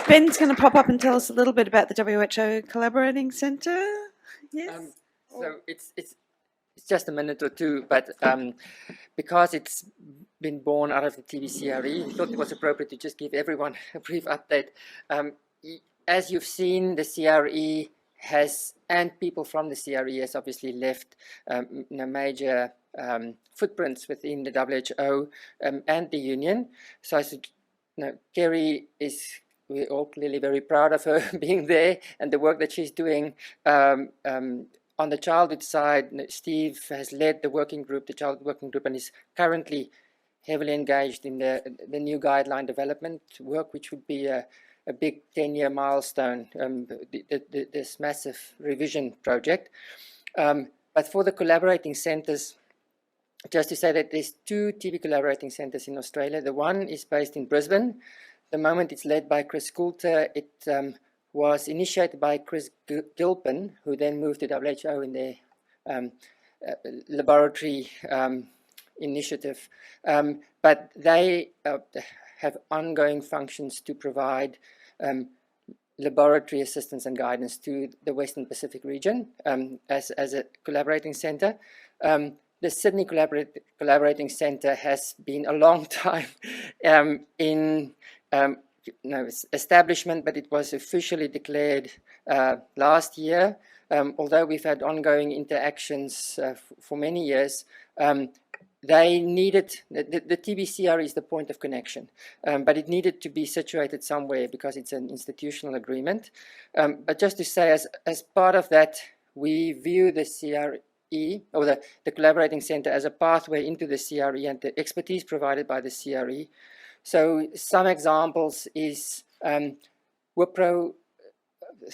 Ben's going to pop up and tell us a little bit about the WHO Collaborating Centre. Yes. So it's just a minute or two, but because it's been born out of the TB-CRE, we thought it was appropriate to just give everyone a brief update. As you've seen, the CRE has, and people from the CRE has obviously left major footprints within the WHO and the Union. So I said, Kerry we're all clearly very proud of her being there and the work that she's doing. On the childhood side, Steve has led the working group, the childhood working group, and is currently heavily engaged in the new guideline development work, which would be a big 10-year milestone, this massive revision project. But for the collaborating centres, just to say that there's 2 TB collaborating centres in Australia. The one is based in Brisbane. The moment it's led by Chris Coulter, it was initiated by Chris Gilpin, who then moved to WHO in their laboratory initiative. But they have ongoing functions to provide laboratory assistance and guidance to the Western Pacific region as a collaborating centre. The Sydney Collaborating Centre has been a long time in establishment, but it was officially declared last year. Although we've had ongoing interactions for many years, they needed, the TB-CRE is the point of connection, but it needed to be situated somewhere because it's an institutional agreement. But just to say, as part of that, we view the CRE, or the Collaborating Centre, as a pathway into the CRE and the expertise provided by the CRE. So some examples is WIPRO,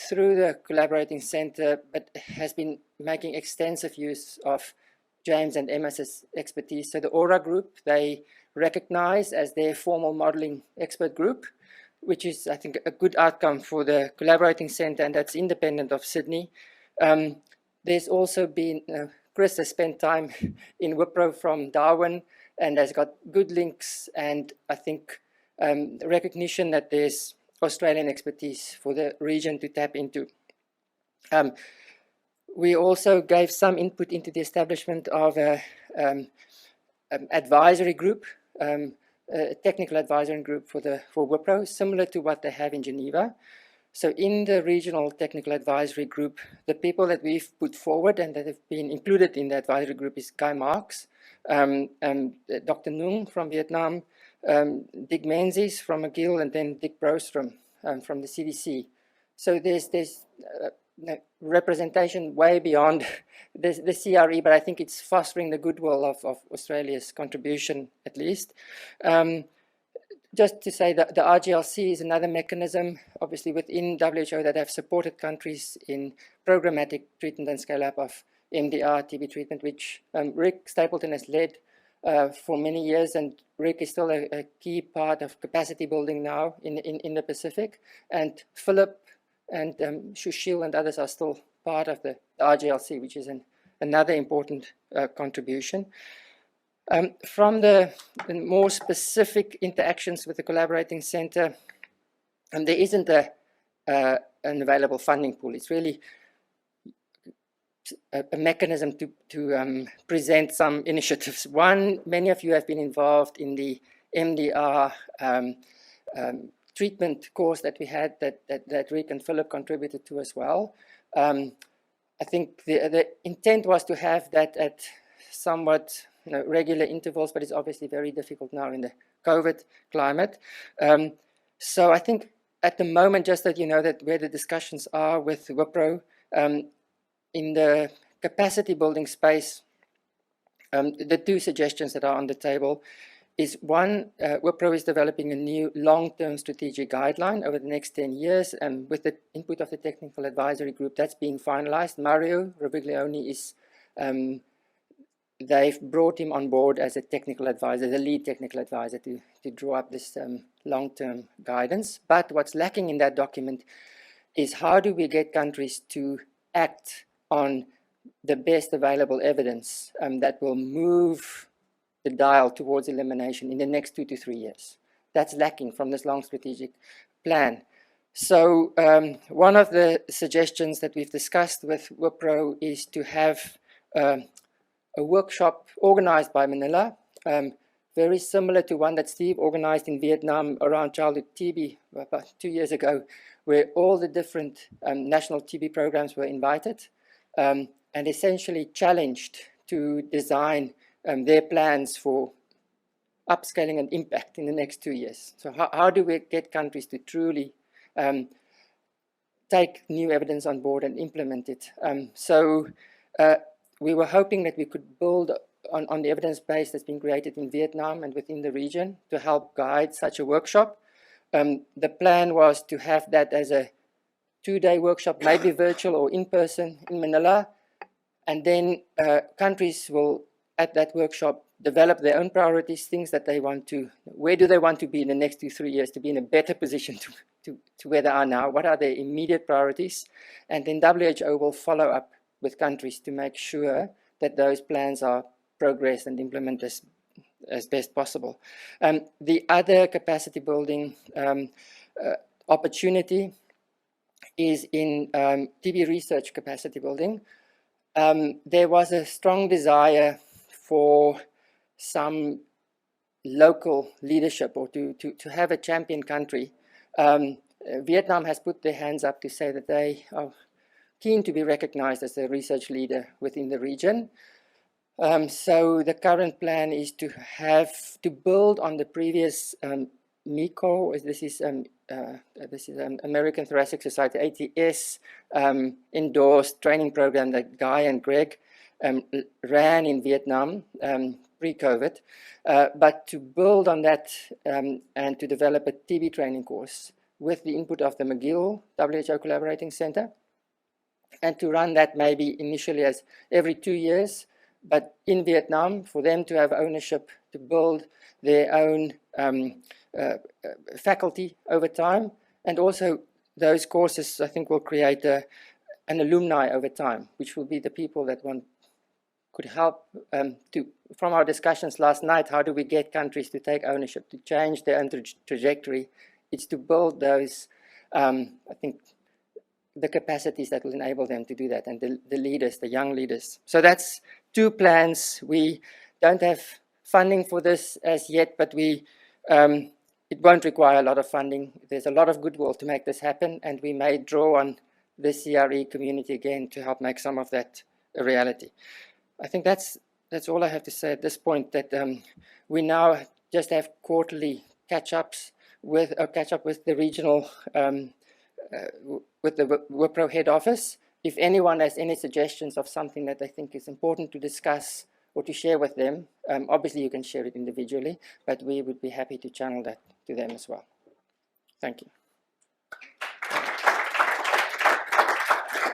through the Collaborating Centre, but has been making extensive use of James and Emma's expertise. So the AURA group, they recognize as their formal modelling expert group, which is, I think, a good outcome for the Collaborating Centre, and that's independent of Sydney. There's also been, Chris has spent time in WIPRO from Darwin and has got good links, and I think recognition that there's Australian expertise for the region to tap into. We also gave some input into the establishment of an advisory group, a technical advisory group for WIPRO, similar to what they have in Geneva. So in the regional technical advisory group, the people that we've put forward and that have been included in the advisory group is Guy Marks, Dr. Nung from Vietnam, Dick Menzies from McGill, and then Dick Brostrom from the CDC. So there's representation way beyond the CRE, but I think it's fostering the goodwill of Australia's contribution, at least. Just to say that the RGLC is another mechanism, obviously within WHO, that have supported countries in programmatic treatment and scale-up of MDR TB treatment, which Rick Stapleton has led for many years, and Rick is still a key part of capacity building now in the Pacific, and Philip and Shushil and others are still part of the RGLC, which is another important contribution. From the more specific interactions with the Collaborating Centre, there isn't an available funding pool. It's really a mechanism to present some initiatives. One, many of you have been involved in the MDR treatment course that we had that Rick and Philip contributed to as well. I think the intent was to have that at somewhat regular intervals, but it's obviously very difficult now in the COVID climate. So I think at the moment, just that you know that where the discussions are with WIPRO, in the capacity building space, the 2 suggestions that are on the table is one, WIPRO is developing a new long-term strategic guideline over the next 10 years, and with the input of the technical advisory group, that's being finalized. Mario Roviglione is they've brought him on board as a technical advisor, the lead technical advisor, to draw up this long-term guidance. But what's lacking in that document is how do we get countries to act on the best available evidence that will move the dial towards elimination in the next 2 to 3 years. That's lacking from this long strategic plan. So one of the suggestions that we've discussed with WIPRO is to have a workshop organized by Manila, very similar to one that Steve organized in Vietnam around childhood TB about 2 years ago, where all the different national TB programs were invited and essentially challenged to design their plans for upscaling and impact in the next 2 years. So how do we get countries to truly take new evidence on board and implement it? We were hoping that we could build on the evidence base that's been created in Vietnam and within the region to help guide such a workshop. The plan was to have that as a 2-day workshop, maybe virtual or in person in Manila, and then countries will, at that workshop, develop their own priorities, things that they want to, where do they want to be in the next 2-3 years to be in a better position to where they are now, what are their immediate priorities, and then WHO will follow up with countries to make sure that those plans are progressed and implemented as best possible. The other capacity building opportunity is in TB research capacity building. There was a strong desire for some local leadership or to have a champion country. Vietnam has put their hands up to say that they are keen to be recognized as a research leader within the region. So the current plan is to build on the previous MICO, this is American Thoracic Society, ATS endorsed training program that Guy and Greg ran in Vietnam pre-COVID, but to build on that and to develop a TB training course with the input of the McGill WHO Collaborating Center, and to run that maybe initially as every 2 years, but in Vietnam, for them to have ownership, to build their own faculty over time, and also those courses I think will create an alumni over time, which will be the people that could help from our discussions last night, how do we get countries to take ownership, to change their own trajectory? It's to build those, I think, the capacities that will enable them to do that, and the leaders, the young leaders. So that's 2 plans. We don't have funding for this as yet, but it won't require a lot of funding. There's a lot of goodwill to make this happen, and we may draw on the CRE community again to help make some of that a reality. I think that's all I have to say at this point, that we now just have quarterly catch-ups with the regional, with the WIPRO head office. If anyone has any suggestions of something that they think is important to discuss or to share with them, obviously you can share it individually, but we would be happy to channel that to them as well. Thank you.